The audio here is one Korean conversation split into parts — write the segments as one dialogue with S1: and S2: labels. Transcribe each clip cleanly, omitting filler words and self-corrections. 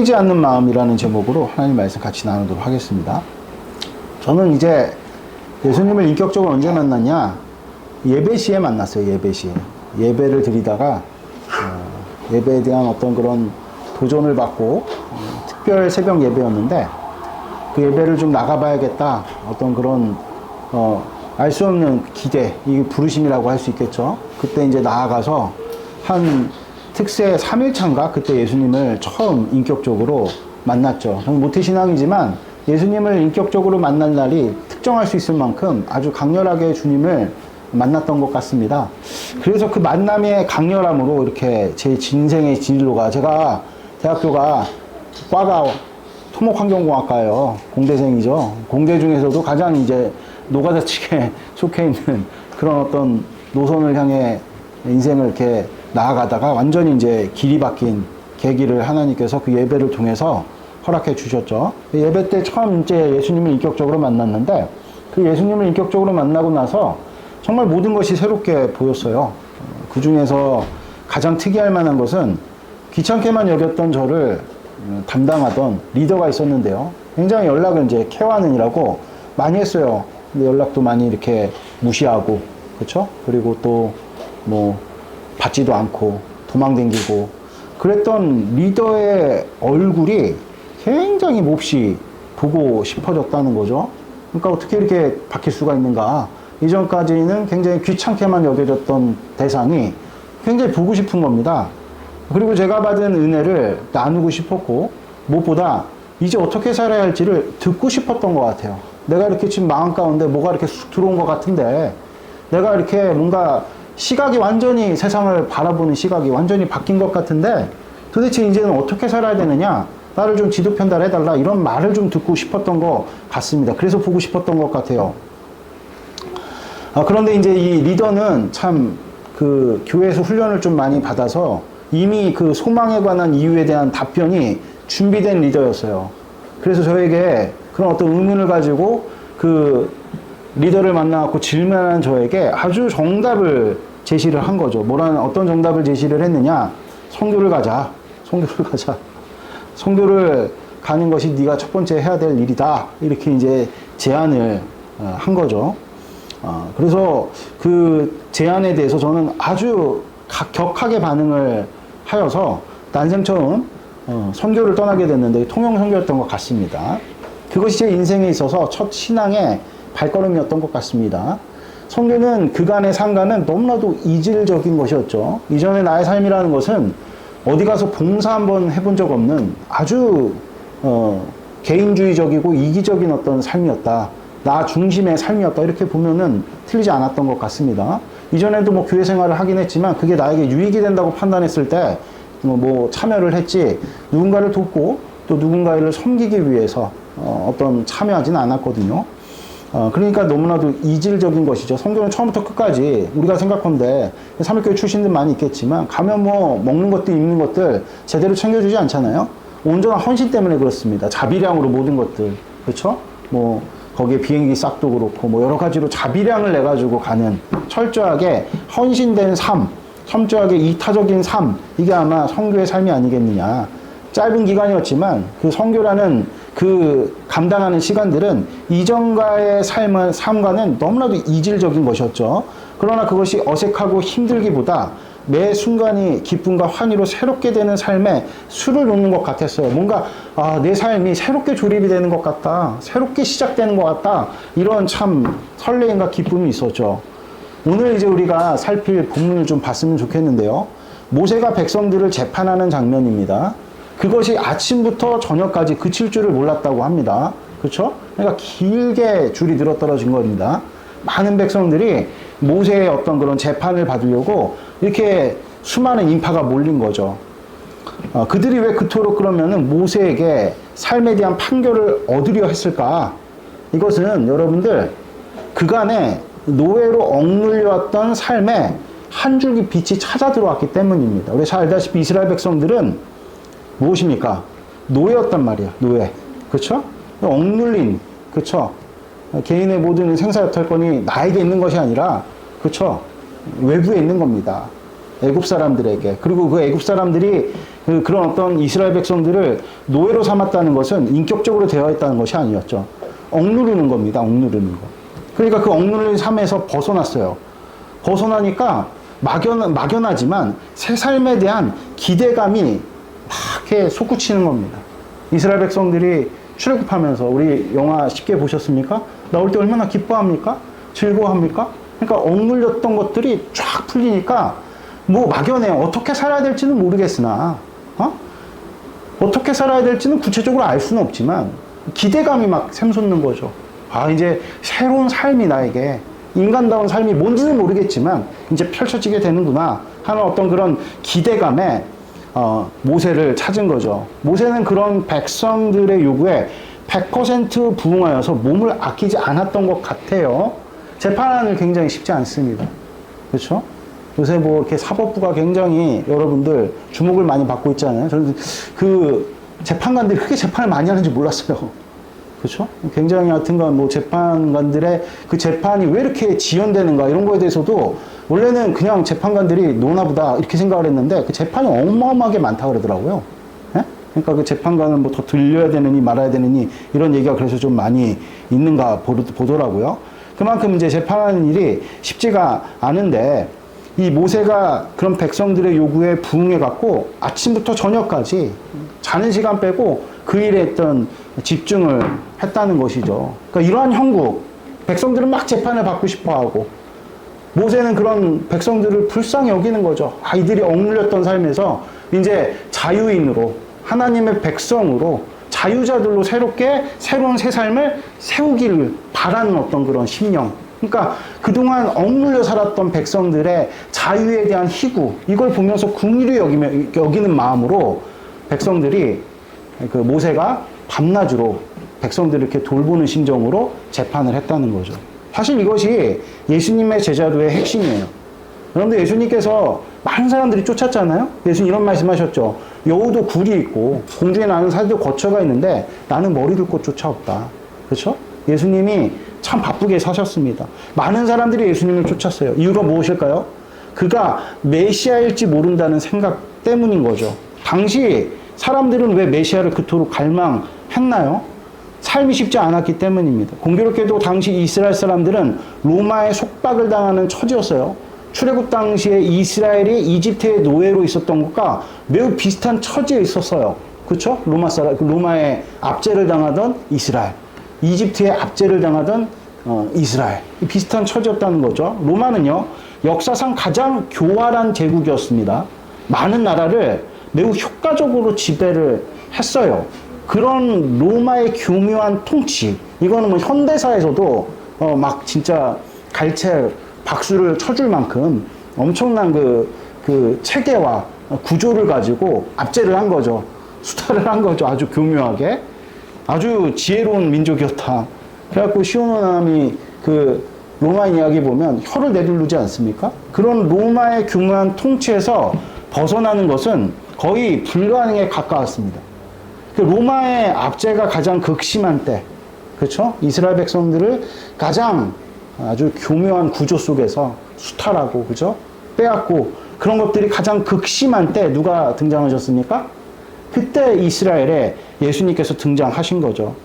S1: 지 않는 마음이라는 제목으로 하나님 말씀 같이 나누도록 하겠습니다. 저는 이제 예수님을 인격적으로 언제 만났냐? 예배 시에 만났어요. 예배 시에. 예배를 드리다가 예배에 대한 어떤 그런 도전을 받고 특별 새벽 예배였는데 그 예배를 좀 나가봐야겠다. 어떤 그런 알 수 없는 기대, 이 부르심이라고 할 수 있겠죠. 그때 이제 나아가서 한 특세 3일차인가 그때 예수님을 처음 인격적으로 만났죠. 저는 모태신앙이지만 예수님을 인격적으로 만난 날이 특정할 수 있을 만큼 아주 강렬하게 주님을 만났던 것 같습니다. 그래서 그 만남의 강렬함으로 이렇게 제 인생의 진로가, 제가 대학교가 과가 토목환경공학과예요. 공대생이죠. 공대 중에서도 가장 이제 노가다 측에 속해 있는 그런 어떤 노선을 향해 인생을 이렇게 나아가다가 완전히 이제 길이 바뀐 계기를 하나님께서 그 예배를 통해서 허락해 주셨죠. 예배 때 처음 이제 예수님을 인격적으로 만났는데 그 예수님을 인격적으로 만나고 나서 정말 모든 것이 새롭게 보였어요. 그 중에서 가장 특이할 만한 것은 귀찮게만 여겼던 저를 담당하던 리더가 있었는데요. 굉장히 연락을 이제 케어하느니라고 많이 했어요. 근데 연락도 많이 이렇게 무시하고, 그쵸? 그리고 또 뭐 받지도 않고 도망다니고 그랬던 리더의 얼굴이 굉장히 몹시 보고 싶어졌다는 거죠. 그러니까 어떻게 이렇게 바뀔 수가 있는가. 이전까지는 굉장히 귀찮게만 여겨졌던 대상이 굉장히 보고 싶은 겁니다. 그리고 제가 받은 은혜를 나누고 싶었고 무엇보다 이제 어떻게 살아야 할지를 듣고 싶었던 것 같아요. 내가 이렇게 지금 마음 가운데 뭐가 이렇게 쑥 들어온 것 같은데 내가 이렇게 뭔가 시각이 완전히, 세상을 바라보는 시각이 완전히 바뀐 것 같은데 도대체 이제는 어떻게 살아야 되느냐, 나를 좀 지도 편달해달라, 이런 말을 좀 듣고 싶었던 것 같습니다. 그래서 보고 싶었던 것 같아요. 그런데 이제 이 리더는 참 그 교회에서 훈련을 좀 많이 받아서 이미 그 소망에 관한 이유에 대한 답변이 준비된 리더였어요. 그래서 저에게 그런 어떤 의문을 가지고 그 리더를 만나갖고 질문하는 저에게 아주 정답을 제시를 한 거죠. 어떤 정답을 제시를 했느냐? 선교를 가자. 선교를 가자. 선교를 가는 것이 네가 첫 번째 해야 될 일이다. 이렇게 이제 제안을 한 거죠. 그래서 그 제안에 대해서 저는 아주 격하게 반응을 하여서 난생 처음 선교를 떠나게 됐는데 통영 선교였던 것 같습니다. 그것이 제 인생에 있어서 첫 신앙의 발걸음이었던 것 같습니다. 선교는 그간의 상가는 너무나도 이질적인 것이었죠. 이전에 나의 삶이라는 것은 어디 가서 봉사 한번 해본 적 없는 아주 개인주의적이고 이기적인 어떤 삶이었다. 나 중심의 삶이었다. 이렇게 보면은 틀리지 않았던 것 같습니다. 이전에도 뭐 교회 생활을 하긴 했지만 그게 나에게 유익이 된다고 판단했을 때 뭐 참여를 했지, 누군가를 돕고 또 누군가를 섬기기 위해서 어떤 참여하지는 않았거든요. 그러니까 너무나도 이질적인 것이죠. 선교는 처음부터 끝까지 우리가 생각하는데 삼일교회 출신들 많이 있겠지만 가면 뭐 먹는 것들 입는 것들 제대로 챙겨주지 않잖아요. 온전한 헌신 때문에 그렇습니다. 자비량으로 모든 것들, 그렇죠? 뭐 거기에 비행기 싹도 그렇고 뭐 여러 가지로 자비량을 내 가지고 가는 철저하게 헌신된 삶, 철저하게 이타적인 삶, 이게 아마 선교의 삶이 아니겠느냐. 짧은 기간이었지만 그 선교라는 그 감당하는 시간들은 이전과의 삶과는 너무나도 이질적인 것이었죠. 그러나 그것이 어색하고 힘들기보다 매 순간이 기쁨과 환희로 새롭게 되는 삶에 수를 놓는 것 같았어요. 뭔가 내 삶이 새롭게 조립이 되는 것 같다, 새롭게 시작되는 것 같다, 이런 참 설레임과 기쁨이 있었죠. 오늘 이제 우리가 살필 본문을 좀 봤으면 좋겠는데요. 모세가 백성들을 재판하는 장면입니다. 그것이 아침부터 저녁까지 그칠 줄을 몰랐다고 합니다. 그렇죠? 그러니까 길게 줄이 늘어떨어진 겁니다. 많은 백성들이 모세의 어떤 그런 재판을 받으려고 이렇게 수많은 인파가 몰린 거죠. 그들이 왜 그토록 그러면은 모세에게 삶에 대한 판결을 얻으려 했을까? 이것은 여러분들 그간에 노예로 억눌려왔던 삶에 한 줄기 빛이 찾아 들어왔기 때문입니다. 우리 잘 알다시피 이스라엘 백성들은 무엇입니까? 노예였단 말이야, 노예. 그쵸? 억눌린, 그쵸? 개인의 모든 생사여탈권이 나에게 있는 것이 아니라, 그쵸? 외부에 있는 겁니다. 애굽 사람들에게. 그리고 그 애굽 사람들이 그런 어떤 이스라엘 백성들을 노예로 삼았다는 것은 인격적으로 되어 있다는 것이 아니었죠. 억누르는 겁니다. 억누르는 거. 그러니까 그 억누르는 삶에서 벗어났어요. 벗어나니까 막연하지만 새 삶에 대한 기대감이 막 이렇게 솟구치는 겁니다. 이스라엘 백성들이 출애굽하면서 우리 영화 쉽게 보셨습니까? 나올 때 얼마나 기뻐합니까? 즐거워합니까? 그러니까 억눌렸던 것들이 쫙 풀리니까 뭐 막연해요. 어떻게 살아야 될지는 모르겠으나 어떻게 살아야 될지는 구체적으로 알 수는 없지만 기대감이 막 샘솟는 거죠. 아, 이제 새로운 삶이 나에게 인간다운 삶이 뭔지는 모르겠지만 이제 펼쳐지게 되는구나 하는 어떤 그런 기대감에 모세를 찾은 거죠. 모세는 그런 백성들의 요구에 100% 부응하여서 몸을 아끼지 않았던 것 같아요. 재판을 굉장히 쉽지 않습니다. 그렇죠? 요새 뭐 이렇게 사법부가 굉장히 여러분들 주목을 많이 받고 있잖아요. 저는 그 재판관들이 그렇게 재판을 많이 하는지 몰랐어요. 그렇죠? 굉장히 하여튼간 뭐 재판관들의 그 재판이 왜 이렇게 지연되는가 이런 거에 대해서도 원래는 그냥 재판관들이 노나보다 이렇게 생각을 했는데 그 재판이 어마어마하게 많다 그러더라고요. 예? 그러니까 그 재판관은 뭐 더 들려야 되느니 말아야 되느니 이런 얘기가 그래서 좀 많이 있는가 보더라고요. 그만큼 이제 재판하는 일이 쉽지가 않은데 이 모세가 그런 백성들의 요구에 부응해갖고 아침부터 저녁까지 자는 시간 빼고 그 일에 했던 집중을 했다는 것이죠. 그러니까 이러한 형국, 백성들은 막 재판을 받고 싶어 하고 모세는 그런 백성들을 불쌍히 여기는 거죠. 아, 이들이 억눌렸던 삶에서 이제 자유인으로 하나님의 백성으로 자유자들로 새롭게 새로운 새 삶을 세우기를 바라는 어떤 그런 심령. 그러니까 그동안 억눌려 살았던 백성들의 자유에 대한 희구, 이걸 보면서 긍휼히 여기는 마음으로 백성들이 그 모세가 밤낮으로 백성들을 이렇게 돌보는 심정으로 재판을 했다는 거죠. 사실 이것이 예수님의 제자도의 핵심이에요. 그런데 예수님께서 많은 사람들이 쫓았잖아요. 예수님 이런 말씀하셨죠. 여우도 굴이 있고 공중에 나는 새도 거처가 있는데 나는 머리 둘 곳 조차 없다. 그렇죠? 예수님이 참 바쁘게 사셨습니다. 많은 사람들이 예수님을 쫓았어요. 이유가 무엇일까요? 그가 메시아일지 모른다는 생각 때문인 거죠. 당시 사람들은 왜 메시아를 그토록 갈망했나요? 삶이 쉽지 않았기 때문입니다. 공교롭게도 당시 이스라엘 사람들은 로마의 속박을 당하는 처지였어요. 출애굽 당시에 이스라엘이 이집트의 노예로 있었던 것과 매우 비슷한 처지에 있었어요. 그렇죠? 로마의 압제를 당하던 이스라엘, 이집트의 압제를 당하던 이스라엘, 비슷한 처지였다는 거죠. 로마는요, 역사상 가장 교활한 제국이었습니다. 많은 나라를 매우 효과적으로 지배를 했어요. 그런 로마의 교묘한 통치, 이거는 뭐 현대사에서도 막 진짜 갈채 박수를 쳐줄 만큼 엄청난 그 체계와 구조를 가지고 압제를 한 거죠. 수탈을 한 거죠. 아주 교묘하게. 아주 지혜로운 민족이었다. 그래갖고 시온호남이 그 로마인 이야기 보면 혀를 내두르지 않습니까? 그런 로마의 교묘한 통치에서 벗어나는 것은 거의 불가능에 가까웠습니다. 그 로마의 압제가 가장 극심한 때, 그렇죠? 이스라엘 백성들을 가장 아주 교묘한 구조 속에서 수탈하고, 그죠? 빼앗고, 그런 것들이 가장 극심한 때 누가 등장하셨습니까? 그때 이스라엘에 예수님께서 등장하신 거죠.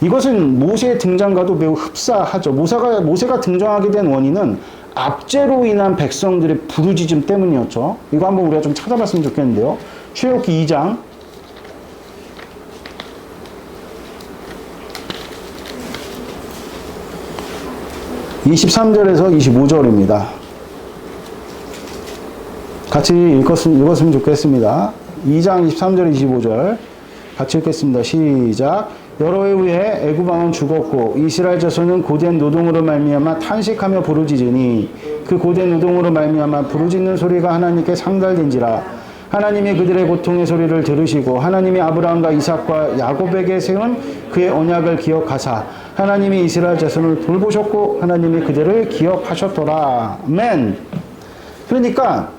S1: 이것은 모세의 등장과도 매우 흡사하죠. 모세가 등장하게 된 원인은 압제로 인한 백성들의 부르짖음 때문이었죠. 이거 한번 우리가 좀 찾아봤으면 좋겠는데요. 출애굽기 2장 23절에서 25절입니다. 같이 읽었으면 좋겠습니다. 2장 23절 25절 같이 읽겠습니다. 시작. 여러 해 후에 애굽 왕은 죽었고 이스라엘 자손은 고된 노동으로 말미암아 탄식하며 부르짖으니 그 고된 노동으로 말미암아 부르짖는 소리가 하나님께 상달된지라. 하나님이 그들의 고통의 소리를 들으시고 하나님이 아브라함과 이삭과 야곱에게 세운 그의 언약을 기억하사 하나님이 이스라엘 자손을 돌보셨고 하나님이 그들을 기억하셨더라. 아멘. 그러니까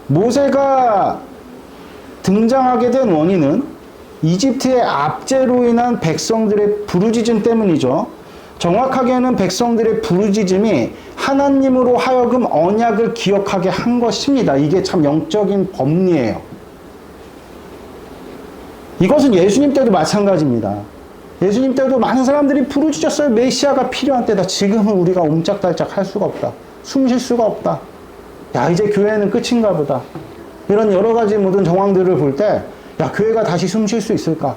S1: 모세가 등장하게 된 원인은 이집트의 압제로 인한 백성들의 부르짖음 때문이죠. 정확하게는 백성들의 부르짖음이 하나님으로 하여금 언약을 기억하게 한 것입니다. 이게 참 영적인 법리예요. 이것은 예수님 때도 마찬가지입니다. 예수님 때도 많은 사람들이 부르짖었어요. 메시아가 필요한 때다. 지금은 우리가 옴짝달짝 할 수가 없다. 숨 쉴 수가 없다. 야, 이제 교회는 끝인가 보다. 이런 여러 가지 모든 정황들을 볼 때, 야, 교회가 다시 숨 쉴 수 있을까?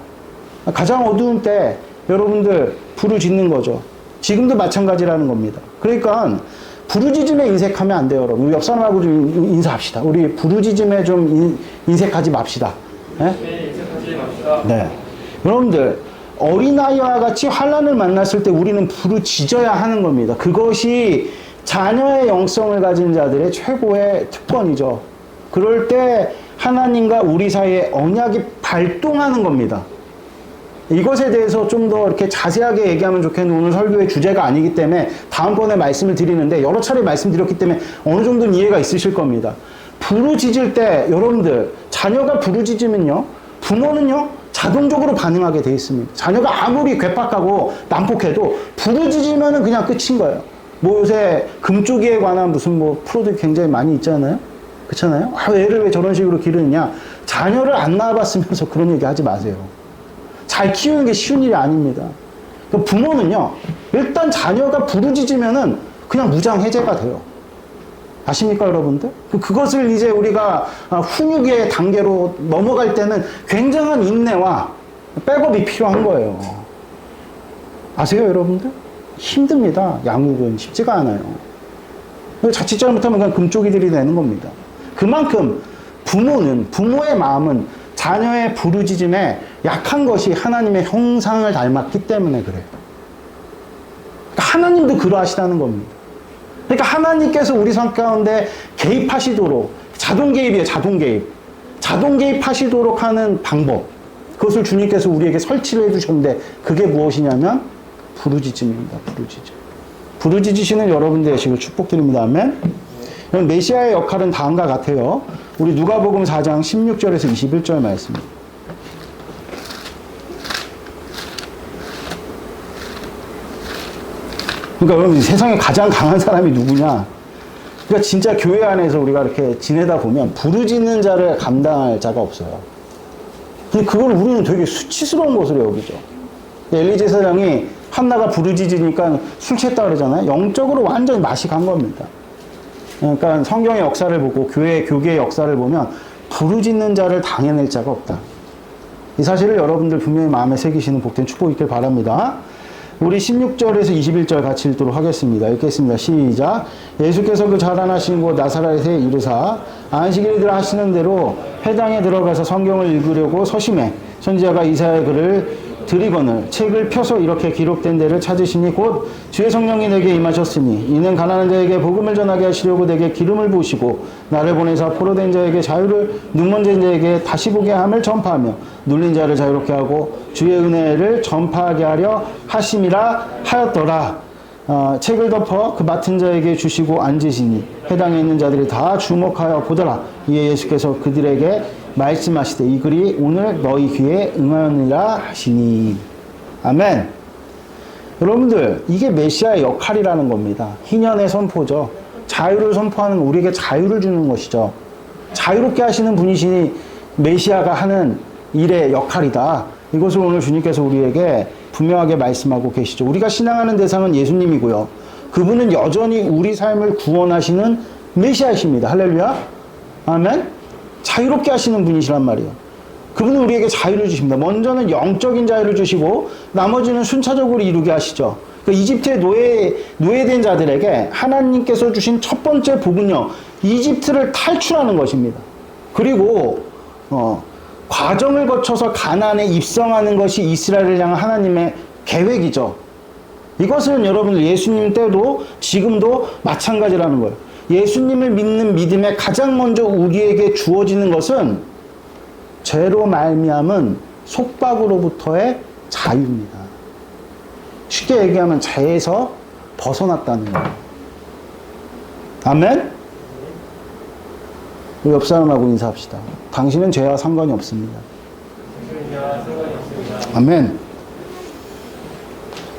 S1: 가장 어두운 때 여러분들 부르짖는 거죠. 지금도 마찬가지라는 겁니다. 그러니까 부르짖음에 인색하면 안 돼요, 여러분. 우리 옆 사람하고 좀 인사합시다. 우리 부르짖음에 좀 인색하지 맙시다. 네?
S2: 인색하지 맙시다.
S1: 네. 여러분들, 어린아이와 같이 환난을 만났을 때 우리는 부르짖어야 하는 겁니다. 그것이 자녀의 영성을 가진 자들의 최고의 특권이죠. 그럴 때 하나님과 우리 사이에 언약이 발동하는 겁니다. 이것에 대해서 좀 더 이렇게 자세하게 얘기하면 좋겠는데 오늘 설교의 주제가 아니기 때문에 다음번에 말씀을 드리는데 여러 차례 말씀드렸기 때문에 어느 정도는 이해가 있으실 겁니다. 부르짖을 때 여러분들 자녀가 부르짖으면요 부모는요 자동적으로 반응하게 돼 있습니다. 자녀가 아무리 괴팍하고 난폭해도 부르짖으면은 그냥 끝인 거예요. 뭐 요새 금쪽이에 관한 무슨 뭐 프로들이 굉장히 많이 있잖아요. 그렇잖아요. 아, 애를 왜 저런 식으로 기르느냐. 자녀를 안 낳아봤으면서 그런 얘기 하지 마세요. 잘 키우는 게 쉬운 일이 아닙니다. 부모는요, 일단 자녀가 부르짖으면은 그냥 무장해제가 돼요. 아십니까, 여러분들? 그것을 이제 우리가 훈육의 단계로 넘어갈 때는 굉장한 인내와 백업이 필요한 거예요. 아세요, 여러분들? 힘듭니다. 양육은 쉽지가 않아요. 자칫 잘못하면 그냥 금쪽이들이 되는 겁니다. 그만큼 부모의 마음은 자녀의 부르짖음에 약한 것이 하나님의 형상을 닮았기 때문에 그래요. 그러니까 하나님도 그러하시다는 겁니다. 그러니까 하나님께서 우리 삶 가운데 개입하시도록, 자동 개입이에요, 자동 개입. 자동 개입하시도록 하는 방법. 그것을 주님께서 우리에게 설치를 해주셨는데 그게 무엇이냐면 부르짖음입니다, 부르짖음. 부르짖으시는 여러분 되시길 축복드립니다. 아멘. 메시아의 역할은 다음과 같아요. 우리 누가복음 4장 16절에서 21절 말씀입니다. 그러니까 여러분 세상에 가장 강한 사람이 누구냐? 그러니까 진짜 교회 안에서 우리가 이렇게 지내다 보면 부르짖는 자를 감당할 자가 없어요. 근데 그걸 우리는 되게 수치스러운 것으로 여기죠. 엘리 제사장이 한나가 부르짖으니까 술 취했다 그러잖아요. 영적으로 완전히 맛이 간 겁니다. 그러니까 성경의 역사를 보고 교계의 역사를 보면 부르짖는 자를 당해낼 자가 없다. 이 사실을 여러분들 분명히 마음에 새기시는 복된 축복이 있길 바랍니다. 우리 16절에서 21절 같이 읽도록 하겠습니다. 읽겠습니다. 시작. 예수께서 그 자라나신 곳 나사렛에 이르사 안식일들 하시는 대로 회당에 들어가서 성경을 읽으려고 서심해 선지자가 이사야의 글을 드리거늘 책을 펴서 이렇게 기록된 데를 찾으시니 곧 주의 성령이 내게 임하셨으니 이는 가난한 자에게 복음을 전하게 하시려고 내게 기름을 부으시고 나를 보내사 포로된 자에게 자유를 눈먼 자에게 다시 보게 함을 전파하며 눌린 자를 자유롭게 하고 주의 은혜를 전파하게 하려 하심이라 하였더라. 책을 덮어 그 맡은 자에게 주시고 앉으시니 회당에 있는 자들이 다 주목하여 보더라. 이에 예수께서 그들에게 말씀하시되 이 글이 오늘 너희 귀에 응하느니라 하시니. 아멘. 여러분들 이게 메시아의 역할이라는 겁니다. 희년의 선포죠. 자유를 선포하는 우리에게 자유를 주는 것이죠. 자유롭게 하시는 분이시니 메시아가 하는 일의 역할이다. 이것을 오늘 주님께서 우리에게 분명하게 말씀하고 계시죠. 우리가 신앙하는 대상은 예수님이고요. 그분은 여전히 우리 삶을 구원하시는 메시아이십니다. 할렐루야. 아멘. 자유롭게 하시는 분이시란 말이에요. 그분은 우리에게 자유를 주십니다. 먼저는 영적인 자유를 주시고 나머지는 순차적으로 이루게 하시죠. 그러니까 이집트의 노예된 자들에게 하나님께서 주신 첫 번째 복은요, 이집트를 탈출하는 것입니다. 그리고 과정을 거쳐서 가나안에 입성하는 것이 이스라엘을 향한 하나님의 계획이죠. 이것은 여러분들 예수님 때도 지금도 마찬가지라는 거예요. 예수님을 믿는 믿음에 가장 먼저 우리에게 주어지는 것은 죄로 말미암은 속박으로부터의 자유입니다. 쉽게 얘기하면 죄에서 벗어났다는 거예요. 아멘? 우리 옆 사람하고 인사합시다. 당신은 죄와 상관이 없습니다. 아멘.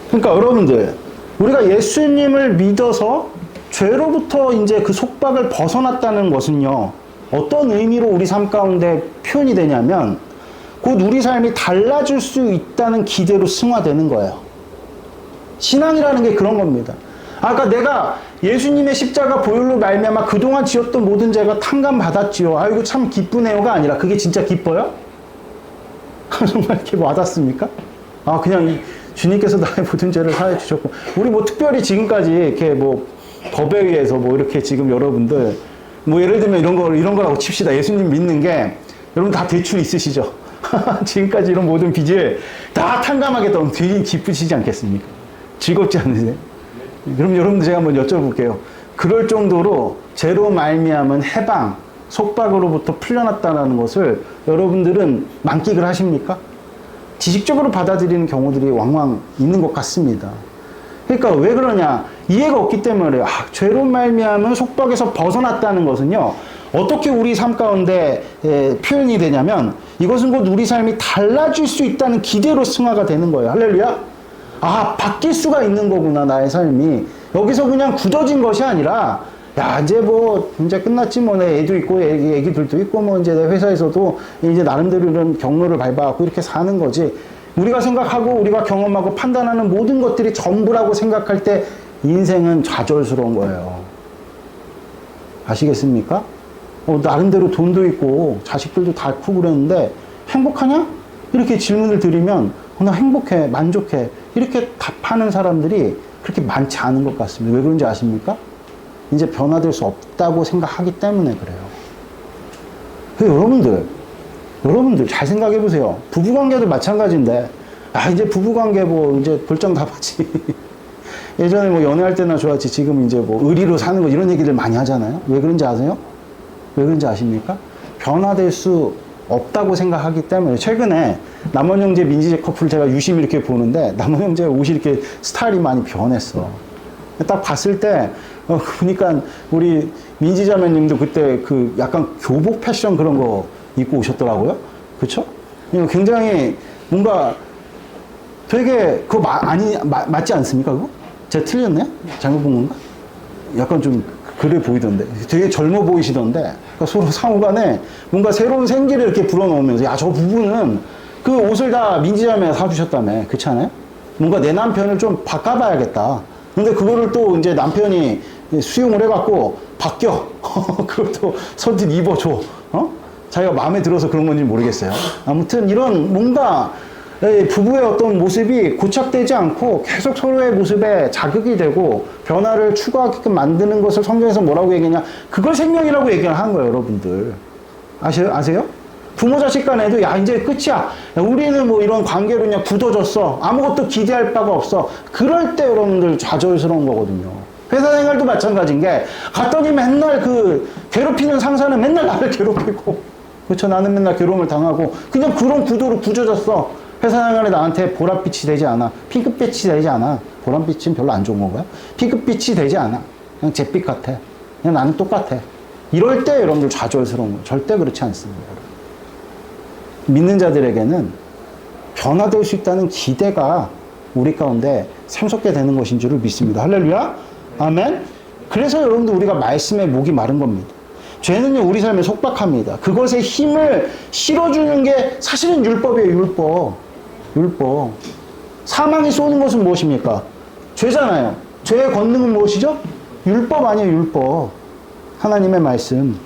S1: 그러니까 여러분들 우리가 예수님을 믿어서 죄로부터 이제 그 속박을 벗어났다는 것은요, 어떤 의미로 우리 삶 가운데 표현이 되냐면 곧 우리 삶이 달라질 수 있다는 기대로 승화되는 거예요. 신앙이라는 게 그런 겁니다. 아까 내가 예수님의 십자가 보혈로 말미암아 그동안 지었던 모든 죄가 탕감받았지요. 아이고 참 기쁘네요가 아니라 그게 진짜 기뻐요? 정말 이렇게 와닿습니까? 아 그냥 주님께서 나의 모든 죄를 사해 주셨고 우리 뭐 특별히 지금까지 이렇게 뭐 법에 의해서 뭐 이렇게 지금 여러분들 뭐 예를 들면 이런 거라고 칩시다. 예수님 믿는 게 여러분 다 대출 있으시죠? 지금까지 이런 모든 빚을 다 탕감하겠다면 되게 기쁘시지 않겠습니까? 즐겁지 않으세요? 그럼 여러분들 제가 한번 여쭤볼게요. 그럴 정도로 죄로 말미암은 해방, 속박으로부터 풀려났다는 것을 여러분들은 만끽을 하십니까? 지식적으로 받아들이는 경우들이 왕왕 있는 것 같습니다. 그러니까 왜 그러냐? 이해가 없기 때문에 그래요. 죄로 말미암은 속박에서 벗어났다는 것은요. 어떻게 우리 삶 가운데 표현이 되냐면 이것은 곧 우리 삶이 달라질 수 있다는 기대로 승화가 되는 거예요. 할렐루야. 바뀔 수가 있는 거구나 나의 삶이. 여기서 그냥 굳어진 것이 아니라 야 이제 끝났지 뭐 내 애도 있고 애기들도 있고 뭐 이제 내 회사에서도 이제 나름대로 이런 경로를 밟아갖고 이렇게 사는 거지. 우리가 생각하고 우리가 경험하고 판단하는 모든 것들이 전부라고 생각할 때 인생은 좌절스러운 거예요. 아시겠습니까? 나름대로 돈도 있고 자식들도 다 크고 그랬는데 행복하냐? 이렇게 질문을 드리면 나 행복해, 만족해 이렇게 답하는 사람들이 그렇게 많지 않은 것 같습니다. 왜 그런지 아십니까? 이제 변화될 수 없다고 생각하기 때문에 그래요. 여러분들 잘 생각해 보세요. 부부관계도 마찬가지인데 이제 부부관계 이제 볼장 다 봤지. 예전에 뭐 연애할 때나 좋았지. 지금 이제 의리로 사는 거 이런 얘기들 많이 하잖아요. 왜 그런지 아세요? 왜 그런지 아십니까? 변화될 수 없다고 생각하기 때문에. 최근에 남원형제 민지제 커플 제가 유심히 이렇게 보는데 남원형제 옷이 이렇게 스타일이 많이 변했어. 딱 봤을 때 보니까 우리 민지자매님도 그때 그 약간 교복 패션 그런 거 입고 오셨더라고요. 그쵸? 굉장히 뭔가 되게 그거 맞지 않습니까? 그거? 제가 틀렸네? 잘못 본 건가? 약간 좀 그래 보이던데. 되게 젊어 보이시던데. 그러니까 서로 상호간에 뭔가 새로운 생기를 이렇게 불어넣으면서 야, 저 부부는 그 옷을 다 민지자매가 사주셨다며. 그렇지 않아요? 뭔가 내 남편을 좀 바꿔봐야겠다. 근데 그거를 또 이제 남편이 수용을 해갖고 바뀌어. 그걸 또 선뜻 입어줘. 자기가 마음에 들어서 그런 건지 모르겠어요. 아무튼 이런 뭔가 부부의 어떤 모습이 고착되지 않고 계속 서로의 모습에 자극이 되고 변화를 추구하게끔 만드는 것을 성경에서 뭐라고 얘기하냐? 그걸 생명이라고 얘기를 하는 거예요, 여러분들. 아세요? 부모 자식 간에도 야 이제 끝이야. 야, 우리는 뭐 이런 관계로 그냥 굳어졌어. 아무것도 기대할 바가 없어. 그럴 때 여러분들 좌절스러운 거거든요. 회사 생활도 마찬가지인 게 갔더니 맨날 그 괴롭히는 상사는 맨날 나를 괴롭히고 그렇죠. 나는 맨날 괴로움을 당하고 그냥 그런 구도로 굳어졌어. 회사 생활에 나한테 보랏빛이 되지 않아. 핑크빛이 되지 않아. 보랏빛은 별로 안 좋은 건가요? 핑크빛이 되지 않아. 그냥 잿빛 같아. 그냥 나는 똑같아. 이럴 때 여러분들 좌절스러운 거예요. 절대 그렇지 않습니다. 믿는 자들에게는 변화될 수 있다는 기대가 우리 가운데 샘솟게 되는 것인 줄을 믿습니다. 할렐루야. 아멘. 그래서 여러분들 우리가 말씀에 목이 마른 겁니다. 죄는요 우리 삶에 속박합니다. 그것에 힘을 실어주는 게 사실은 율법이에요. 율법. 사망이 쏘는 것은 무엇입니까? 죄잖아요. 죄의 권능은 무엇이죠? 율법 아니에요. 율법. 하나님의 말씀.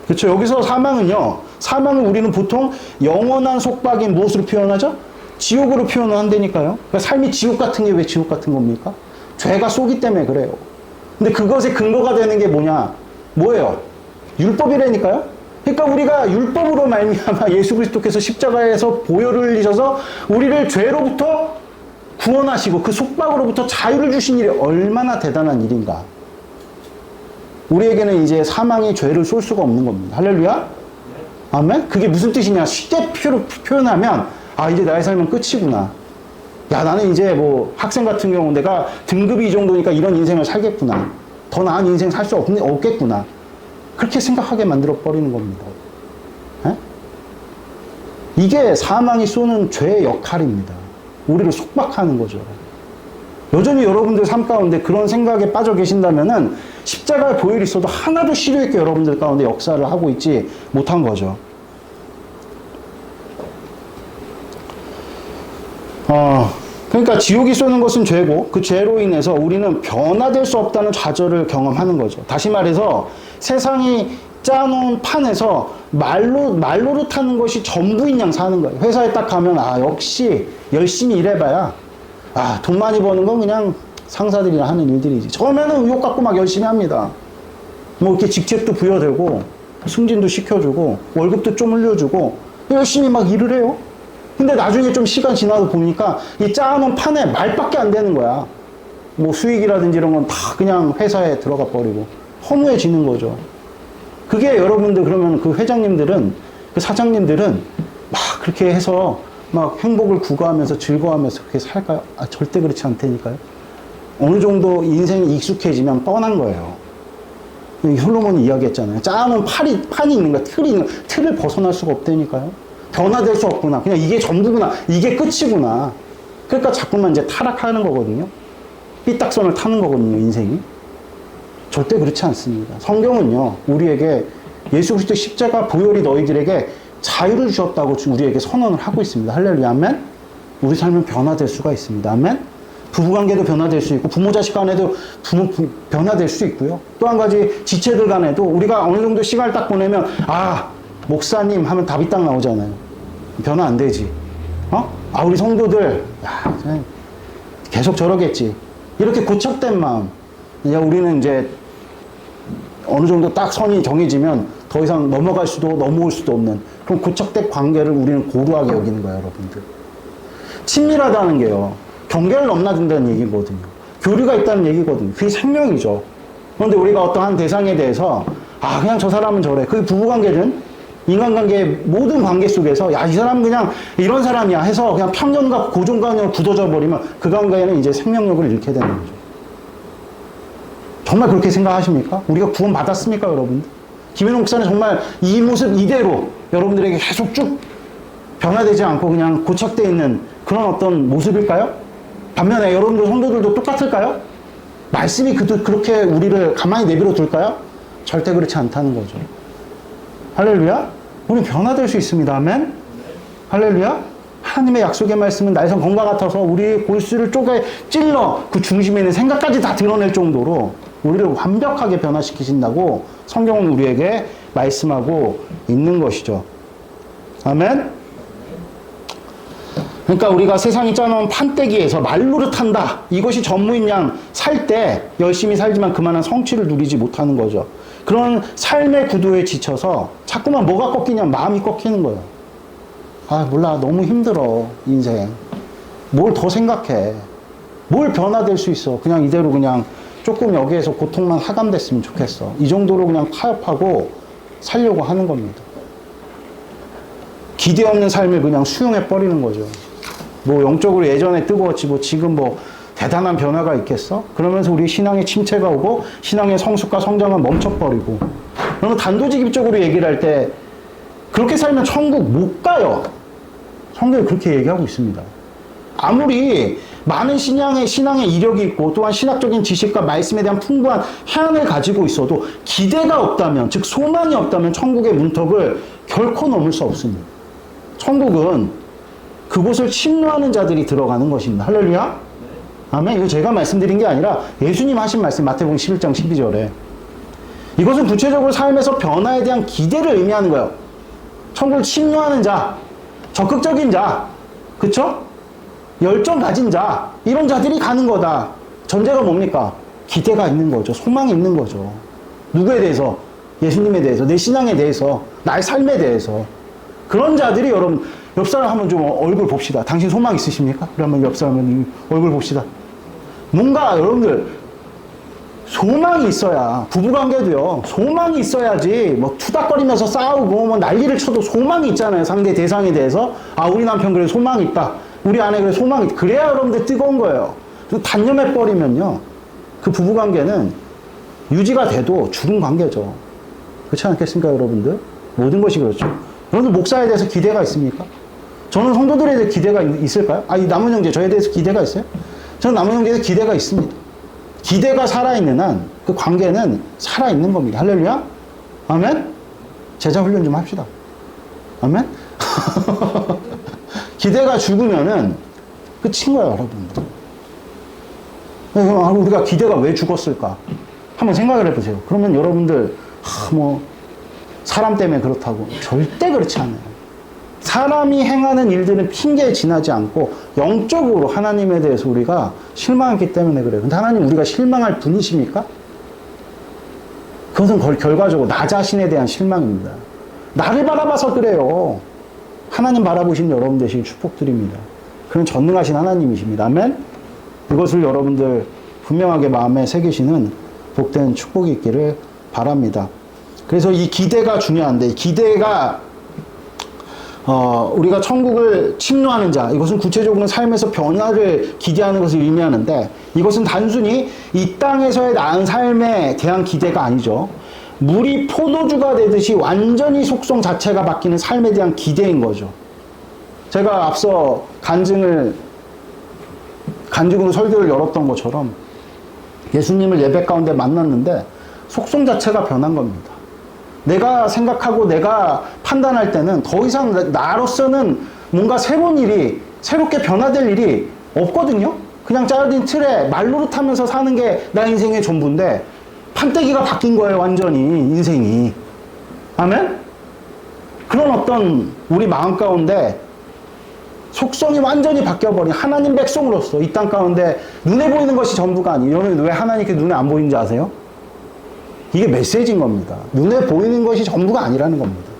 S1: 그렇죠. 여기서 사망을 우리는 보통 영원한 속박인 무엇으로 표현하죠? 지옥으로 표현을 한다니까요. 그러니까 삶이 지옥 같은 게 왜 지옥 같은 겁니까? 죄가 쏘기 때문에 그래요. 근데 그것의 근거가 되는 게 뭐예요? 율법이라니까요. 그러니까 우리가 율법으로 말미암아 예수 그리스도께서 십자가에서 보혈을 흘리셔서 우리를 죄로부터 구원하시고 그 속박으로부터 자유를 주신 일이 얼마나 대단한 일인가. 우리에게는 이제 사망이 죄를 쏠 수가 없는 겁니다. 할렐루야. 아멘. 그게 무슨 뜻이냐? 쉽게 표현하면 이제 나의 삶은 끝이구나. 야, 나는 이제 뭐 학생 같은 경우 내가 등급이 이 정도니까 이런 인생을 살겠구나. 더 나은 인생 살 수 없겠구나. 그렇게 생각하게 만들어 버리는 겁니다. 에? 이게 사망이 쏘는 죄의 역할입니다. 우리를 속박하는 거죠. 여전히 여러분들 삶 가운데 그런 생각에 빠져 계신다면은 십자가의 보혈이 있어도 하나도 실효 있게 여러분들 가운데 역사를 하고 있지 못한 거죠. 그러니까 지옥이 쏘는 것은 죄고 그 죄로 인해서 우리는 변화될 수 없다는 좌절을 경험하는 거죠. 다시 말해서 세상이 짜놓은 판에서 말로로 타는 것이 전부인 양 사는 거예요. 회사에 딱 가면 역시 열심히 일해봐야 돈 많이 버는 건 그냥 상사들이랑 하는 일들이지. 처음에는 의욕 갖고 막 열심히 합니다. 뭐 이렇게 직책도 부여되고 승진도 시켜주고 월급도 좀 올려주고 열심히 막 일을 해요. 근데 나중에 좀 시간 지나도 보니까 이 짜놓은 판에 말밖에 안 되는 거야. 뭐 수익이라든지 이런 건 다 그냥 회사에 들어가 버리고 허무해지는 거죠. 그게 여러분들 그러면 그 회장님들은 그 사장님들은 막 그렇게 해서 막 행복을 구가하면서 즐거워하면서 그렇게 살까요? 절대 그렇지 않다니까요. 어느 정도 인생에 익숙해지면 뻔한 거예요. 솔로몬이 이야기했잖아요. 짜놓은 판이 있는 거야. 틀이 있는 거야. 틀을 벗어날 수가 없다니까요. 변화될 수 없구나. 그냥 이게 전부구나. 이게 끝이구나. 그러니까 자꾸만 이제 타락하는 거거든요. 삐딱선을 타는 거거든요, 인생이. 절대 그렇지 않습니다. 성경은요, 우리에게 예수 그리스도 십자가 보혈이 너희들에게 자유를 주었다고 우리에게 선언을 하고 있습니다. 할렐루야, 아멘? 우리 삶은 변화될 수가 있습니다. 아멘? 부부관계도 변화될 수 있고 부모 자식 간에도 변화될 수 있고요. 또 한 가지 지체들 간에도 우리가 어느 정도 시간을 딱 보내면 목사님 하면 답이 딱 나오잖아요. 변화 안 되지. 우리 성도들 계속 저러겠지. 이렇게 고착된 마음. 우리는 이제 어느 정도 딱 선이 정해지면 더 이상 넘어갈 수도 넘어올 수도 없는 그런 고착된 관계를 우리는 고루하게 여기는 거예요, 여러분들. 친밀하다는 게요, 경계를 넘나든다는 얘기거든요. 교류가 있다는 얘기거든요. 그게 생명이죠. 그런데 우리가 어떠한 대상에 대해서 그냥 저 사람은 저래. 그게 부부관계든 인간관계의 모든 관계 속에서 이 사람은 그냥 이런 사람이야 해서 그냥 편견과 고정관념으로 굳어져 버리면 그 관계에는 이제 생명력을 잃게 되는 거죠. 정말 그렇게 생각하십니까? 우리가 구원 받았습니까, 여러분? 김현웅 목사는 정말 이 모습 이대로 여러분들에게 계속 쭉 변화되지 않고 그냥 고착되어 있는 그런 어떤 모습일까요? 반면에 여러분들 성도들도 똑같을까요? 말씀이 그렇게 우리를 가만히 내버려 둘까요? 절대 그렇지 않다는 거죠. 할렐루야? 우리 변화될 수 있습니다. 아멘? 할렐루야? 하나님의 약속의 말씀은 날선 검과 같아서 우리의 골수를 쪼개 찔러 그 중심에 있는 생각까지 다 드러낼 정도로 우리를 완벽하게 변화시키신다고 성경은 우리에게 말씀하고 있는 것이죠. 아멘? 그러니까 우리가 세상이 짜놓은 판때기에서 말노릇한다. 이것이 전무인 양 살 때 열심히 살지만 그만한 성취를 누리지 못하는 거죠. 그런 삶의 구도에 지쳐서 자꾸만 뭐가 꺾이냐면 마음이 꺾이는 거예요. 몰라. 너무 힘들어. 인생. 뭘 더 생각해. 뭘 변화될 수 있어. 그냥 이대로 그냥 조금 여기에서 고통만 하감됐으면 좋겠어. 이 정도로 그냥 타협하고 살려고 하는 겁니다. 기대 없는 삶을 그냥 수용해 버리는 거죠. 뭐 영적으로 예전에 뜨거웠지 뭐 지금 뭐 대단한 변화가 있겠어? 그러면서 우리 신앙의 침체가 오고 신앙의 성숙과 성장은 멈춰버리고, 그러면 단도직입적으로 얘기를 할 때 그렇게 살면 천국 못 가요. 성경이 그렇게 얘기하고 있습니다. 아무리 많은 신앙의 이력이 있고 또한 신학적인 지식과 말씀에 대한 풍부한 해안을 가지고 있어도 기대가 없다면, 즉 소망이 없다면 천국의 문턱을 결코 넘을 수 없습니다. 천국은 그곳을 침노하는 자들이 들어가는 것입니다. 할렐루야? 아멘. 이거 제가 말씀드린 게 아니라 예수님 하신 말씀, 마태복음 11장 12절에. 이것은 구체적으로 삶에서 변화에 대한 기대를 의미하는 거예요. 천국을 침노하는 자, 적극적인 자, 그쵸? 열정 가진 자, 이런 자들이 가는 거다. 전제가 뭡니까? 기대가 있는 거죠. 소망이 있는 거죠. 누구에 대해서? 예수님에 대해서, 내 신앙에 대해서, 나의 삶에 대해서. 그런 자들이 여러분, 옆 사람 한번 좀 얼굴 봅시다. 당신 소망 있으십니까? 그래 한번 옆 사람 얼굴 봅시다. 뭔가 여러분들 소망이 있어야, 부부관계도요, 소망이 있어야지 뭐 투닥거리면서 싸우고 뭐 난리를 쳐도 소망이 있잖아요. 상대 대상에 대해서. 우리 남편 그래 소망이 있다. 우리 아내 그래 소망이 있다. 그래야 여러분들 뜨거운 거예요. 단념해버리면요, 그 부부관계는 유지가 돼도 죽은 관계죠. 그렇지 않겠습니까, 여러분들? 모든 것이 그렇죠. 여러분들 목사에 대해서 기대가 있습니까? 저는 성도들에 대해 기대가 있을까요? 이 남은 형제 저에 대해서 기대가 있어요? 저는 남은 형제에 대해서 기대가 있습니다. 기대가 살아있는 한 그 관계는 살아있는 겁니다. 할렐루야? 아멘? 제자 훈련 좀 합시다. 아멘? 기대가 죽으면은 끝인 거예요, 여러분들. 우리가 기대가 왜 죽었을까? 한번 생각을 해보세요. 그러면 여러분들, 사람 때문에 그렇다고. 절대 그렇지 않아요. 사람이 행하는 일들은 핑계에 지나지 않고 영적으로 하나님에 대해서 우리가 실망했기 때문에 그래요. 근데 하나님 우리가 실망할 분이십니까? 그것은 결과적으로 나 자신에 대한 실망입니다. 나를 바라봐서 그래요. 하나님 바라보신 여러분 되시길 축복드립니다. 그런 전능하신 하나님이십니다. 아멘? 이것을 여러분들 분명하게 마음에 새기시는 복된 축복이 있기를 바랍니다. 그래서 이 기대가 중요한데, 기대가 우리가 천국을 침노하는 자, 이것은 구체적으로는 삶에서 변화를 기대하는 것을 의미하는데, 이것은 단순히 이 땅에서의 나은 삶에 대한 기대가 아니죠. 물이 포도주가 되듯이 완전히 속성 자체가 바뀌는 삶에 대한 기대인 거죠. 제가 앞서 간증으로 설교를 열었던 것처럼 예수님을 예배 가운데 만났는데 속성 자체가 변한 겁니다. 내가 생각하고 내가 판단할 때는 더 이상 나로서는 뭔가 새롭게 변화될 일이 없거든요. 그냥 짜여진 틀에 말노릇하면서 사는 게 나 인생의 전부인데 판때기가 바뀐 거예요, 완전히 인생이. 아멘? 그런 어떤 우리 마음 가운데 속성이 완전히 바뀌어버린 하나님 백성으로서 이 땅 가운데 눈에 보이는 것이 전부가 아니에요. 여러분 왜 하나님께 눈에 안 보이는지 아세요? 이게 메시지인 겁니다. 눈에 보이는 것이 전부가 아니라는 겁니다.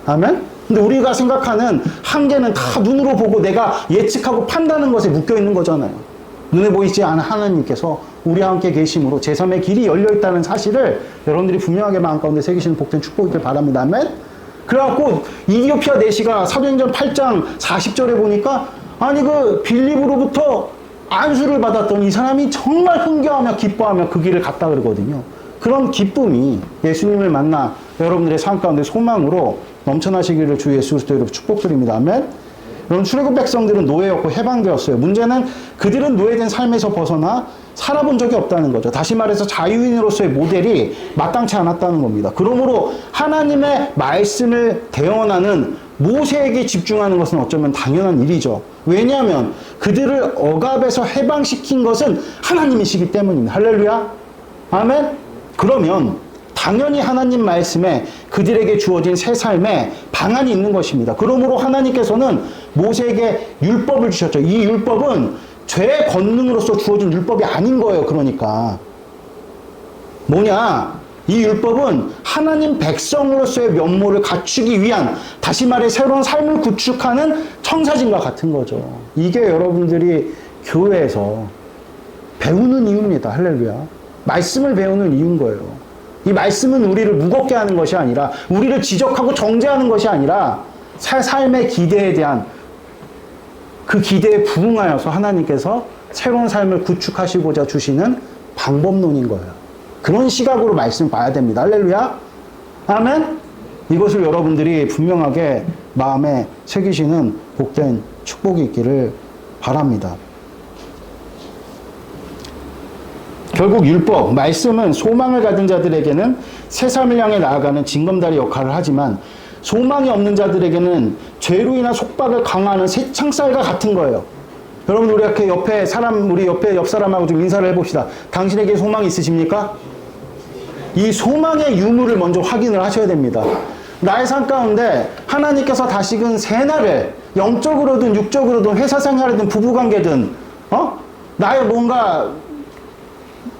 S1: 아멘? 근데 우리가 생각하는 한계는 다 눈으로 보고 내가 예측하고 판단하는 것에 묶여 있는 거잖아요. 눈에 보이지 않은 하나님께서 우리와 함께 계심으로 제3의 길이 열려있다는 사실을 여러분들이 분명하게 마음 가운데 새기시는 복된 축복이길 바랍니다. 아멘? 그래갖고 이디오피아 내시가 사도행전 8장 40절에 보니까 빌립으로부터 안수를 받았던 이 사람이 정말 흥겨하며 기뻐하며 그 길을 갔다 그러거든요. 그런 기쁨이 예수님을 만나 여러분들의 삶 가운데 소망으로 넘쳐나시기를 주 예수 그리스도 이름으로 축복드립니다. 아멘. 여러분 출애굽 백성들은 노예였고 해방되었어요. 문제는 그들은 노예된 삶에서 벗어나 살아본 적이 없다는 거죠. 다시 말해서 자유인으로서의 모델이 마땅치 않았다는 겁니다. 그러므로 하나님의 말씀을 대언하는 모세에게 집중하는 것은 어쩌면 당연한 일이죠. 왜냐하면 그들을 억압에서 해방시킨 것은 하나님이시기 때문입니다. 할렐루야. 아멘. 그러면 당연히 하나님 말씀에 그들에게 주어진 새 삶에 방안이 있는 것입니다. 그러므로 하나님께서는 모세에게 율법을 주셨죠. 이 율법은 죄의 권능으로서 주어진 율법이 아닌 거예요. 그러니까 뭐냐? 이 율법은 하나님 백성으로서의 면모를 갖추기 위한, 다시 말해 새로운 삶을 구축하는 청사진과 같은 거죠. 이게 여러분들이 교회에서 배우는 이유입니다. 할렐루야. 말씀을 배우는 이유인 거예요. 이 말씀은 우리를 무겁게 하는 것이 아니라, 우리를 지적하고 정죄하는 것이 아니라 삶의 기대에 대한 그 기대에 부응하여서 하나님께서 새로운 삶을 구축하시고자 주시는 방법론인 거예요. 그런 시각으로 말씀 봐야 됩니다. 할렐루야. 아멘. 이것을 여러분들이 분명하게 마음에 새기시는 복된 축복이 있기를 바랍니다. 결국 율법, 말씀은 소망을 가진 자들에게는 새 삶을 향해 나아가는 징검다리 역할을 하지만 소망이 없는 자들에게는 죄로 인한 속박을 강화하는 새 창살과 같은 거예요. 여러분 우리 이렇게 우리 옆에 옆 사람하고 좀 인사를 해봅시다. 당신에게 소망이 있으십니까? 이 소망의 유무를 먼저 확인을 하셔야 됩니다. 나의 삶 가운데 하나님께서 다시금 새날을 영적으로든 육적으로든 회사 생활이든 부부관계든 나의 뭔가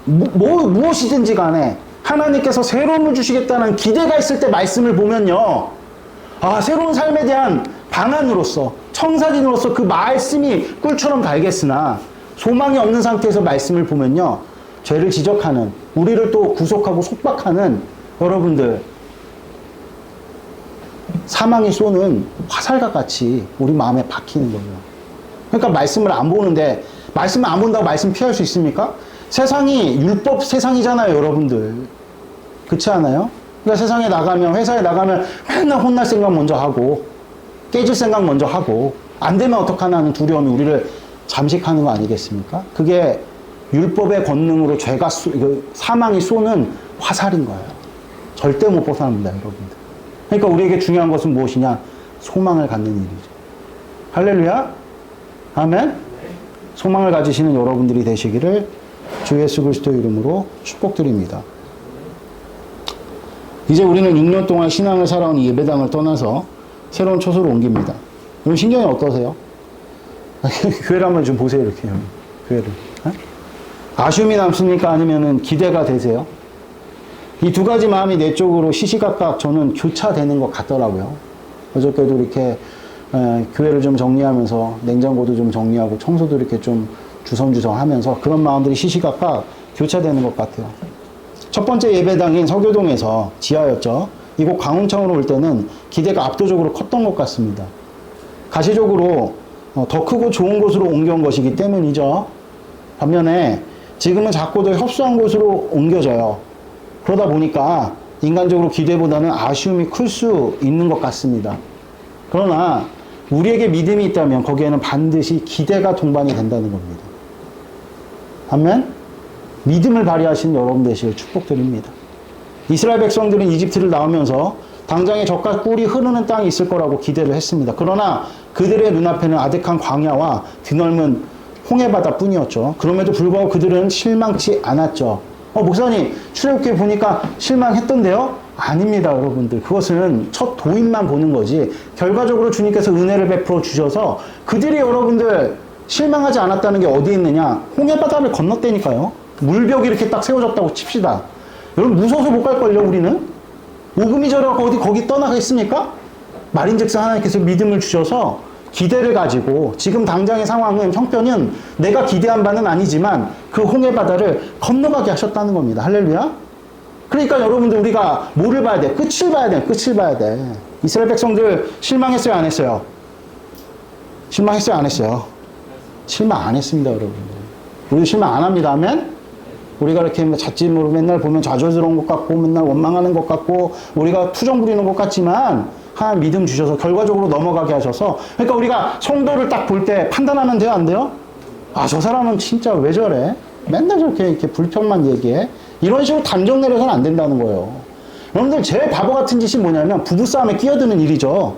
S1: 무엇이든지 간에 하나님께서 새로움을 주시겠다는 기대가 있을 때 말씀을 보면요, 새로운 삶에 대한 방안으로서 청사진으로서 그 말씀이 꿀처럼 달겠으나 소망이 없는 상태에서 말씀을 보면요, 죄를 지적하는, 우리를 또 구속하고 속박하는 여러분들 사망이 쏘는 화살과 같이 우리 마음에 박히는 거예요. 그러니까 말씀을 안 보는데, 말씀을 안 본다고 말씀 피할 수 있습니까? 세상이 율법 세상이잖아요, 여러분들. 그렇지 않아요? 그러니까 세상에 나가면, 회사에 나가면 맨날 혼날 생각 먼저 하고 깨질 생각 먼저 하고 안 되면 어떡하나 하는 두려움이 우리를 잠식하는 거 아니겠습니까? 그게 율법의 권능으로 사망이 쏘는 화살인 거예요. 절대 못 벗어납니다, 여러분들. 그러니까 우리에게 중요한 것은 무엇이냐? 소망을 갖는 일이죠. 할렐루야. 아멘. 소망을 가지시는 여러분들이 되시기를 주 예수 그리스도의 이름으로 축복드립니다. 이제 우리는 6년 동안 신앙을 살아온 이 예배당을 떠나서 새로운 초소로 옮깁니다. 여러분 신경이 어떠세요? 교회를 한번 좀 보세요. 이렇게 교회를. 아쉬움이 남습니까? 아니면은 기대가 되세요? 이 두 가지 마음이 내 쪽으로 시시각각 저는 교차되는 것 같더라고요. 어저께도 이렇게 교회를 좀 정리하면서 냉장고도 좀 정리하고 청소도 이렇게 좀 주섬주섬 하면서 그런 마음들이 시시각각 교차되는 것 같아요. 첫 번째 예배당인 서교동에서 지하였죠. 이곳 광운창으로 올 때는 기대가 압도적으로 컸던 것 같습니다. 가시적으로 더 크고 좋은 곳으로 옮겨온 것이기 때문이죠. 반면에 지금은 작고 더 협소한 곳으로 옮겨져요. 그러다 보니까 인간적으로 기대보다는 아쉬움이 클 수 있는 것 같습니다. 그러나 우리에게 믿음이 있다면 거기에는 반드시 기대가 동반이 된다는 겁니다. 반면 믿음을 발휘하신 여러분 되시길 축복드립니다. 이스라엘 백성들은 이집트를 나오면서 당장에 젖과 꿀이 흐르는 땅이 있을 거라고 기대를 했습니다. 그러나 그들의 눈앞에는 아득한 광야와 드넓은 홍해바다 뿐이었죠. 그럼에도 불구하고 그들은 실망치 않았죠. 목사님, 출애굽기에 보니까 실망했던데요? 아닙니다, 여러분들. 그것은 첫 도입만 보는 거지. 결과적으로 주님께서 은혜를 베풀어 주셔서 그들이 여러분들 실망하지 않았다는 게 어디에 있느냐? 홍해바다를 건넜다니까요. 물벽이 이렇게 딱 세워졌다고 칩시다. 여러분, 무서워서 못 갈걸요, 우리는? 오금이 저려고 거기 떠나가 있습니까? 말인즉슨 하나님께서 믿음을 주셔서 기대를 가지고 지금 당장의 상황은 형편은 내가 기대한 바는 아니지만 그 홍해바다를 건너가게 하셨다는 겁니다. 할렐루야. 그러니까 여러분들 우리가 뭐를 봐야 돼? 끝을 봐야 돼. 끝을 봐야 돼. 이스라엘 백성들 실망했어요? 안 했어요? 실망했어요? 안 했어요? 실망 안 했습니다, 여러분들. 우리도 실망 안 합니다. 아멘? 우리가 이렇게 잣짐으로 맨날 보면 좌절스러운 것 같고 맨날 원망하는 것 같고 우리가 투정 부리는 것 같지만 하나님 믿음 주셔서 결과적으로 넘어가게 하셔서 그러니까 우리가 성도를 딱 볼 때 판단하면 돼요? 안 돼요? 아, 저 사람은 진짜 왜 저래? 맨날 저렇게 이렇게 불평만 얘기해? 이런 식으로 단정 내려서는 안 된다는 거예요. 여러분들 제일 바보 같은 짓이 뭐냐면 부부싸움에 끼어드는 일이죠.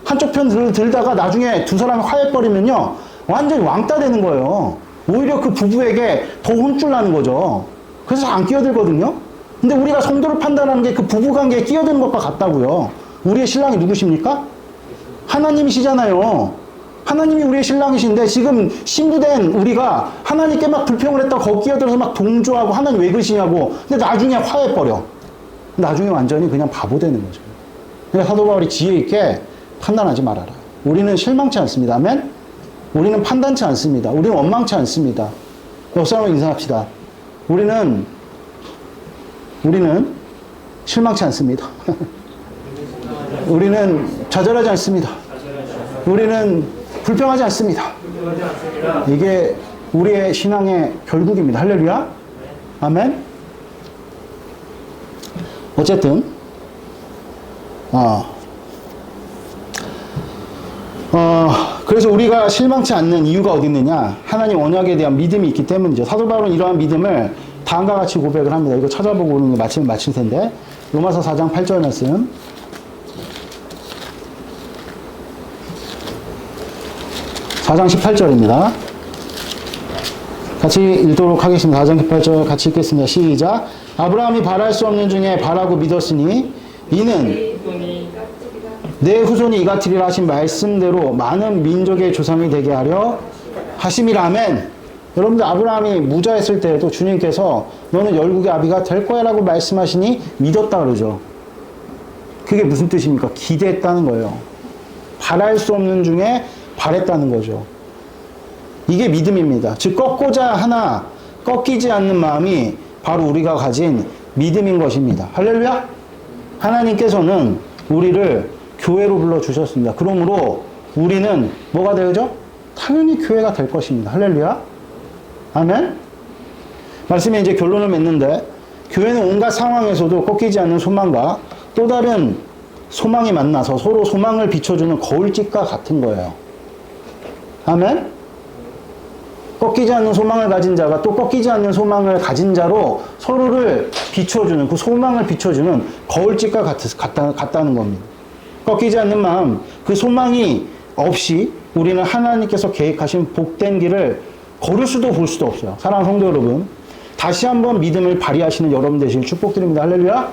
S1: 한쪽 편 들다가 나중에 두 사람이 화해버리면요 완전히 왕따 되는 거예요. 오히려 그 부부에게 더 혼쭐 나는 거죠. 그래서 안 끼어들거든요. 근데 우리가 성도를 판단하는 게 그 부부관계에 끼어드는 것과 같다고요. 우리의 신랑이 누구십니까? 하나님이시잖아요. 하나님이 우리의 신랑이신데 지금 신부된 우리가 하나님께 막 불평을 했다가 거기 끼어들어서 막 동조하고 하나님 왜 그러시냐고. 근데 나중에 화해버려. 나중에 완전히 그냥 바보 되는 거죠. 그러니까 사도 바울이 지혜 있게 판단하지 말아라. 우리는 실망치 않습니다. 아멘? 우리는 판단치 않습니다. 우리는 원망치 않습니다. 옆 사람을 인사합시다. 우리는 실망치 않습니다. 우리는 좌절하지 않습니다. 우리는 불평하지 않습니다. 이게 우리의 신앙의 결국입니다. 할렐루야. 아멘. 어쨌든 그래서 우리가 실망치 않는 이유가 어디 있느냐? 하나님 언약에 대한 믿음이 있기 때문이죠. 사도 바울은 이러한 믿음을 다음과 같이 고백을 합니다. 이거 찾아보고 오는 게 마칠 텐데 로마서 4장 8절 말씀 4장 18절입니다. 같이 읽도록 하겠습니다. 4장 18절 같이 읽겠습니다. 시작. 아브라함이 바랄 수 없는 중에 바라고 믿었으니 이는 내 후손이 이같으리라 하신 말씀대로 많은 민족의 조상이 되게 하려 하심이라. 아멘. 여러분들 아브라함이 무자했을 때에도 주님께서 너는 열국의 아비가 될 거야 라고 말씀하시니 믿었다 그러죠. 그게 무슨 뜻입니까? 기대했다는 거예요. 바랄 수 없는 중에 바랬다는 거죠. 이게 믿음입니다. 즉 꺾고자 하나 꺾이지 않는 마음이 바로 우리가 가진 믿음인 것입니다. 할렐루야. 하나님께서는 우리를 교회로 불러주셨습니다. 그러므로 우리는 뭐가 되죠? 당연히 교회가 될 것입니다. 할렐루야. 아멘. 말씀에 이제 결론을 맺는데 교회는 온갖 상황에서도 꺾이지 않는 소망과 또 다른 소망이 만나서 서로 소망을 비춰주는 거울집과 같은 거예요. 아멘. 꺾이지 않는 소망을 가진 자가 또 꺾이지 않는 소망을 가진 자로 서로를 비춰주는 그 소망을 비춰주는 거울집과 같다는 겁니다. 꺾이지 않는 마음, 그 소망이 없이 우리는 하나님께서 계획하신 복된 길을 걸을 수도 볼 수도 없어요. 사랑하는 성도 여러분, 다시 한번 믿음을 발휘하시는 여러분 되시길 축복드립니다. 할렐루야.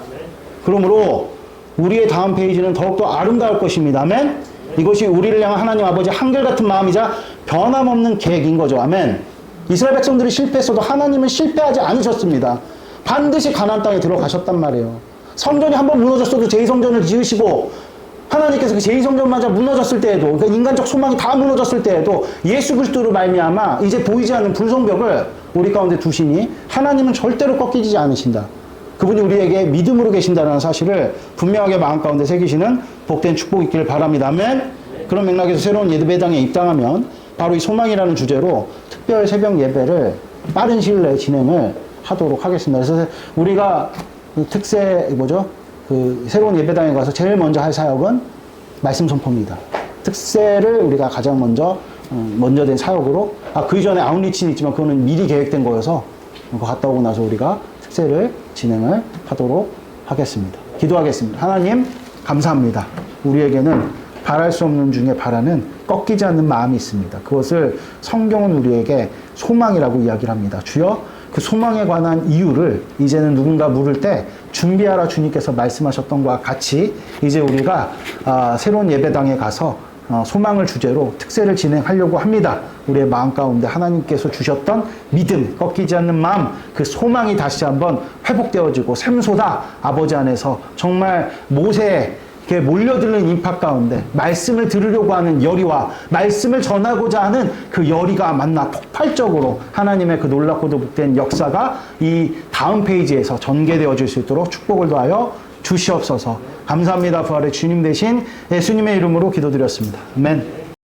S1: 그러므로 우리의 다음 페이지는 더욱더 아름다울 것입니다. 아멘. 이것이 우리를 향한 하나님 아버지 한결같은 마음이자 변함없는 계획인 거죠. 아멘. 이스라엘 백성들이 실패했어도 하나님은 실패하지 않으셨습니다. 반드시 가나안 땅에 들어가셨단 말이에요. 성전이 한번 무너졌어도 제2성전을 지으시고, 하나님께서 그 제2성전마저 무너졌을 때에도, 그러니까 인간적 소망이 다 무너졌을 때에도 예수 그리스도로 말미암아 이제 보이지 않는 불성벽을 우리 가운데 두시니 하나님은 절대로 꺾이지 않으신다. 그분이 우리에게 믿음으로 계신다는 사실을 분명하게 마음 가운데 새기시는 복된 축복이 있기를 바랍니다. 아멘. 그런 맥락에서 새로운 예배당에 입당하면 바로 이 소망이라는 주제로 특별 새벽 예배를 빠른 시일 내에 진행을 하도록 하겠습니다. 그래서 우리가 특세 그 새로운 예배당에 가서 제일 먼저 할 사역은 말씀 선포입니다. 특세를 우리가 가장 먼저 된 사역으로, 그 이전에 아웃리치는 있지만 그거는 미리 계획된 거여서 그거 갔다 오고 나서 우리가 특세를 진행을 하도록 하겠습니다. 기도하겠습니다. 하나님 감사합니다. 우리에게는 바랄 수 없는 중에 바라는 꺾이지 않는 마음이 있습니다. 그것을 성경은 우리에게 소망이라고 이야기를 합니다. 주여, 그 소망에 관한 이유를 이제는 누군가 물을 때 준비하라 주님께서 말씀하셨던 것과 같이 이제 우리가 새로운 예배당에 가서 소망을 주제로 특세를 진행하려고 합니다. 우리의 마음 가운데 하나님께서 주셨던 믿음, 꺾이지 않는 마음, 그 소망이 다시 한번 회복되어지고 샘솟아 아버지 안에서 정말 모세의 몰려드는 인파 가운데 말씀을 들으려고 하는 열의와 말씀을 전하고자 하는 그 열의가 만나 폭발적으로 하나님의 그 놀랍고도 복된 역사가 이 다음 페이지에서 전개되어질 수 있도록 축복을 더하여 주시옵소서. 감사합니다. 부활의 주님 되신 예수님의 이름으로 기도드렸습니다. 아멘.